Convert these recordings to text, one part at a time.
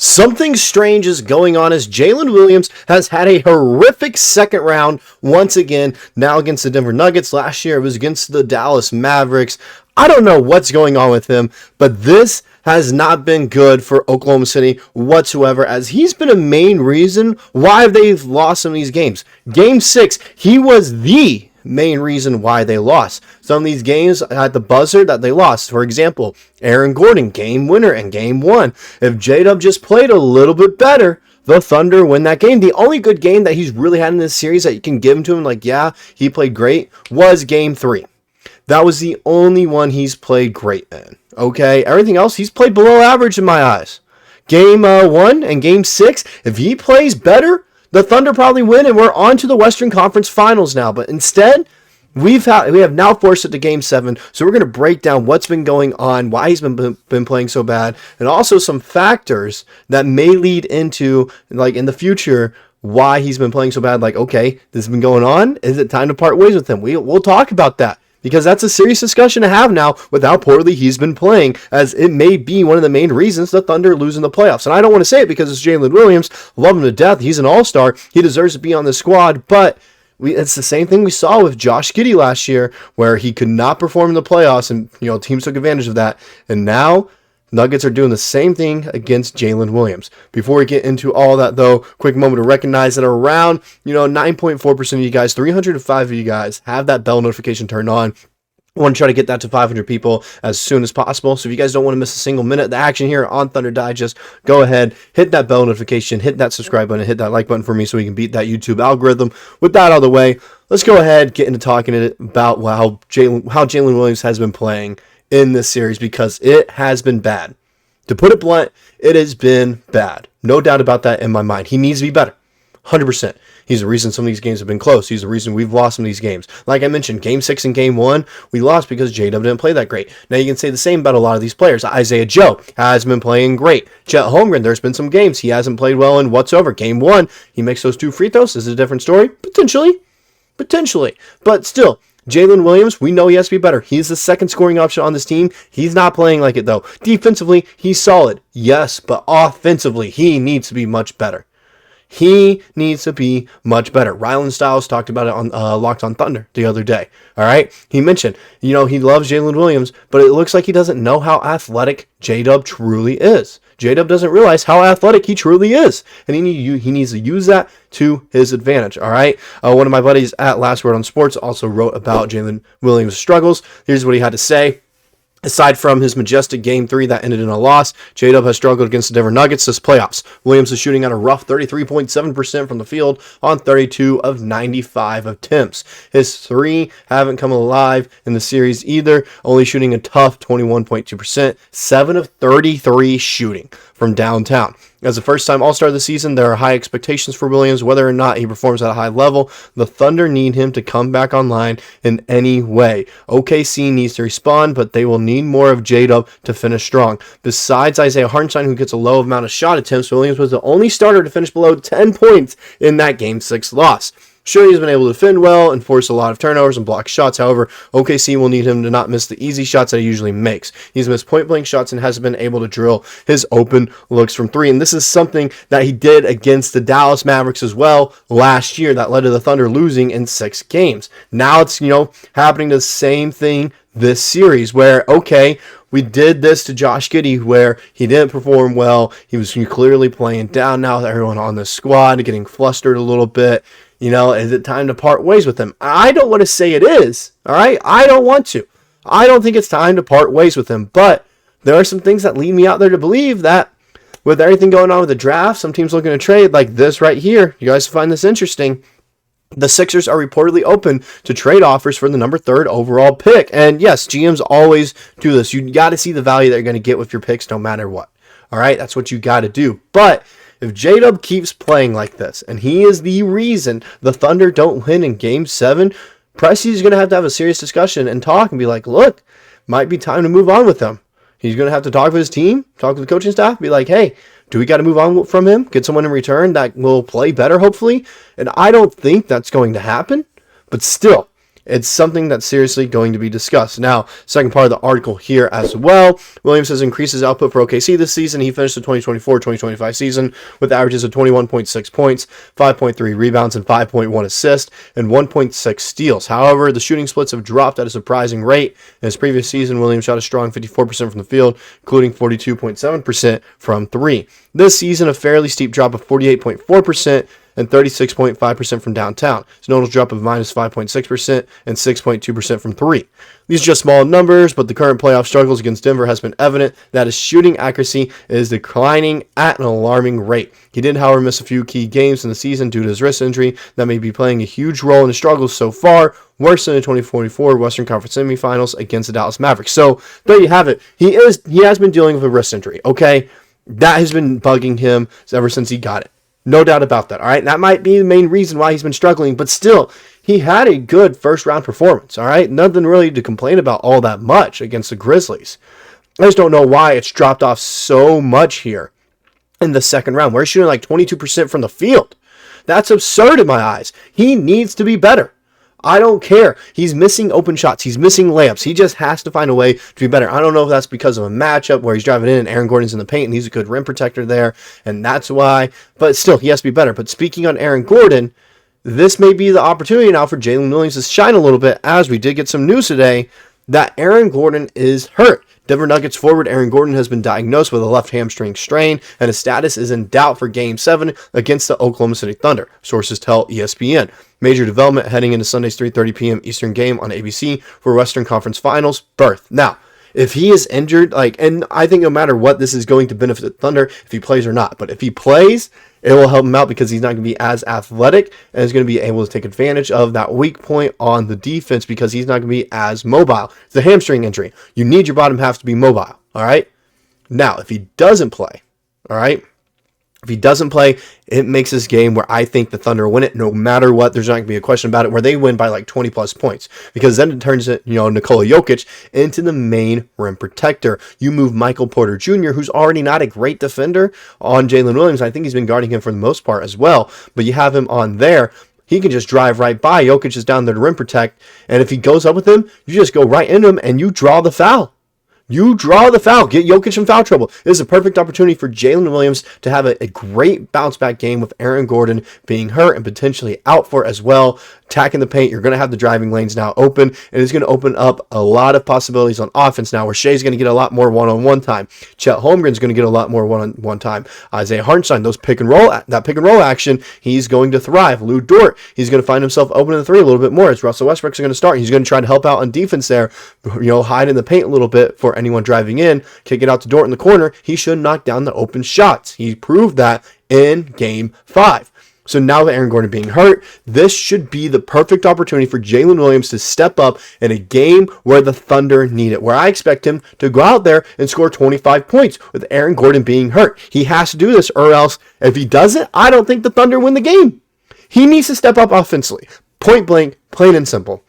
Something strange is going on as Jalen Williams has had a horrific second round once again, now against the Denver Nuggets. Last year it was against the Dallas Mavericks. I don't know what's going on with him, but this has not been good for Oklahoma City whatsoever, as he's been a main reason why they've lost some of these games. Game 6, he was the main reason why they lost. Some of these games at the buzzer that they lost. For example, Aaron Gordon, game winner in game 1. If J-Dub just played a little bit better, the Thunder win that game. The only good game that he's really had in this series that you can give him to him, like, yeah, he played great, was game 3. That was the only one he's played great in. Okay, everything else, he's played below average in my eyes. Game 1 and game 6, if he plays better, the Thunder probably win, and we're on to the Western Conference Finals now. But instead, we have now forced it to Game 7, so we're going to break down what's been going on, why he's been playing so bad, and also some factors that may lead into, like, in the future, why he's been playing so bad. Like, okay, this has been going on. Is it time to part ways with him? We'll talk about that, because that's a serious discussion to have now with how poorly he's been playing, as it may be one of the main reasons the Thunder lose in the playoffs. And I don't want to say it because it's Jalen Williams. Love him to death. He's an all-star. He deserves to be on the squad. But it's the same thing we saw with Josh Giddey last year, where he could not perform in the playoffs, and teams took advantage of that. And now Nuggets are doing the same thing against Jalen Williams. Before we get into all that, though, quick moment to recognize that around 9.4% of you guys, 305 of you guys, have that bell notification turned on. I want to try to get that to 500 people as soon as possible. So if you guys don't want to miss a single minute of the action here on Thunder Digest, go ahead, hit that bell notification, hit that subscribe button, hit that like button for me so we can beat that YouTube algorithm. With that out of the way, let's go ahead, get into talking about how Jalen Williams has been playing in this series, because it has been bad. To put it blunt, it has been bad. No doubt about that in my mind. He needs to be better. 100%. He's the reason some of these games have been close. He's the reason we've lost some of these games. Like I mentioned, Game 6 and Game 1, we lost because J-Dub didn't play that great. Now you can say the same about a lot of these players. Isaiah Joe has been playing great. Chet Holmgren, there's been some games he hasn't played well in whatsoever. Game 1, he makes those 2 free throws. This is a different story. Potentially. But still, Jalen Williams, we know he has to be better. He's the second scoring option on this team. He's not playing like it, though. Defensively, he's solid. Yes, but offensively, he needs to be much better. He needs to be much better. Rylan Stiles talked about it on Locked on Thunder the other day. All right? He mentioned, he loves Jalen Williams, but it looks like he doesn't know how athletic J-Dub truly is. J-Dub doesn't realize how athletic he truly is, and he needs to use that to his advantage, all right? One of my buddies at Last Word on Sports also wrote about Jalen Williams' struggles. Here's what he had to say. Aside from his majestic Game 3 that ended in a loss, J-Dub has struggled against the Denver Nuggets this playoffs. Williams is shooting at a rough 33.7% from the field on 32 of 95 attempts. His 3 haven't come alive in the series either, only shooting a tough 21.2%, 7 of 33 shooting from downtown. As the first-time All-Star of the season, there are high expectations for Williams. Whether or not he performs at a high level, the Thunder need him to come back online in any way. OKC needs to respond, but they will need more of J-Dub to finish strong. Besides Isaiah Hartenstein, who gets a low amount of shot attempts, Williams was the only starter to finish below 10 points in that Game 6 loss. Sure, he's been able to defend well and force a lot of turnovers and block shots. However, OKC will need him to not miss the easy shots that he usually makes. He's missed point-blank shots and hasn't been able to drill his open looks from 3. And this is something that he did against the Dallas Mavericks as well last year that led to the Thunder losing in 6 games. Now it's, happening the same thing this series where, okay, we did this to Josh Giddey where he didn't perform well. He was clearly playing down now with everyone on the squad, getting flustered a little bit. Is it time to part ways with him? I don't want to say it is, all right? I don't want to. I don't think it's time to part ways with him, but there are some things that lead me out there to believe that with everything going on with the draft, some teams looking to trade like this right here. You guys find this interesting. The Sixers are reportedly open to trade offers for the number 3 overall pick. And yes, GMs always do this. You got to see the value that you're going to get with your picks no matter what. All right, that's what you got to do. But if J-Dub keeps playing like this, and he is the reason the Thunder don't win in Game 7, Presti is going to have a serious discussion and talk and be like, look, might be time to move on with him. He's going to have to talk with his team, talk with the coaching staff, be like, hey, do we got to move on from him? Get someone in return that will play better, hopefully? And I don't think that's going to happen. But still, It's something that's seriously going to be discussed. Now, second part of the article here as well. Williams has increased his output for OKC this season. He finished the 2024-2025 season with averages of 21.6 points, 5.3 rebounds, and 5.1 assists, and 1.6 steals. However, the shooting splits have dropped at a surprising rate. In his previous season, Williams shot a strong 54% from the field, including 42.7% from three. This season, a fairly steep drop of 48.4%, and 36.5% from downtown. His notable drop of minus 5.6% and 6.2% from three. These are just small numbers, but the current playoff struggles against Denver has been evident that his shooting accuracy is declining at an alarming rate. He did, however, miss a few key games in the season due to his wrist injury that may be playing a huge role in his struggles so far, worse than the 2024 Western Conference semifinals against the Dallas Mavericks. So there you have it. He has been dealing with a wrist injury, okay? That has been bugging him ever since he got it. No doubt about that, all right? That might be the main reason why he's been struggling, but still, he had a good first-round performance, all right? Nothing really to complain about all that much against the Grizzlies. I just don't know why it's dropped off so much here in the second round. We're shooting like 22% from the field. That's absurd in my eyes. He needs to be better. I don't care. He's missing open shots. He's missing layups. He just has to find a way to be better. I don't know if that's because of a matchup where he's driving in and Aaron Gordon's in the paint and he's a good rim protector there, and that's why. But still, he has to be better. But speaking on Aaron Gordon, this may be the opportunity now for Jalen Williams to shine a little bit, as we did get some news today that Aaron Gordon is hurt. Denver Nuggets forward Aaron Gordon has been diagnosed with a left hamstring strain, and his status is in doubt for Game 7 against the Oklahoma City Thunder, sources tell ESPN. Major development heading into Sunday's 3:30 p.m. Eastern game on ABC for Western Conference Finals berth. Now, if he is injured, and I think no matter what, this is going to benefit the Thunder if he plays or not. But if he plays, it will help him out because he's not going to be as athletic and is going to be able to take advantage of that weak point on the defense because he's not going to be as mobile. It's a hamstring injury. You need your bottom half to be mobile, all right? Now, if he doesn't play, all right? If he doesn't play, it makes this game where I think the Thunder win it no matter what. There's not going to be a question about it, where they win by like 20-plus points. Because then it turns it, Nikola Jokic into the main rim protector. You move Michael Porter Jr., who's already not a great defender, on Jalen Williams. I think he's been guarding him for the most part as well. But you have him on there. He can just drive right by. Jokic is down there to rim protect. And if he goes up with him, you just go right into him and you draw the foul. You draw the foul. Get Jokic in foul trouble. This is a perfect opportunity for Jalen Williams to have a great bounce-back game with Aaron Gordon being hurt and potentially out for it as well. Attacking the paint, you're going to have the driving lanes now open, and it's going to open up a lot of possibilities on offense now, where Shai's going to get a lot more one-on-one time. Chet Holmgren's going to get a lot more one-on-one time. Isaiah Hartenstein, that pick and roll action, he's going to thrive. Lou Dort, he's going to find himself open in the three a little bit more as Russell Westbrook's going to start. He's going to try to help out on defense there, hide in the paint a little bit for anyone driving in, kick it out to Dort in the corner. He should knock down the open shots. He proved that in Game 5. So now with Aaron Gordon being hurt, this should be the perfect opportunity for Jalen Williams to step up in a game where the Thunder need it, where I expect him to go out there and score 25 points with Aaron Gordon being hurt. He has to do this, or else if he doesn't, I don't think the Thunder win the game. He needs to step up offensively. Point blank, plain and simple.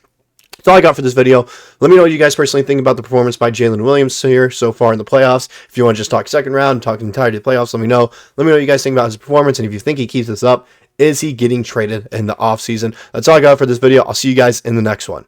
That's all I got for this video. Let me know what you guys personally think about the performance by Jalen Williams here so far in the playoffs. If you want to just talk second round, talk the entirety of the playoffs, let me know. Let me know what you guys think about his performance, and if you think he keeps this up, is he getting traded in the offseason? That's all I got for this video. I'll see you guys in the next one.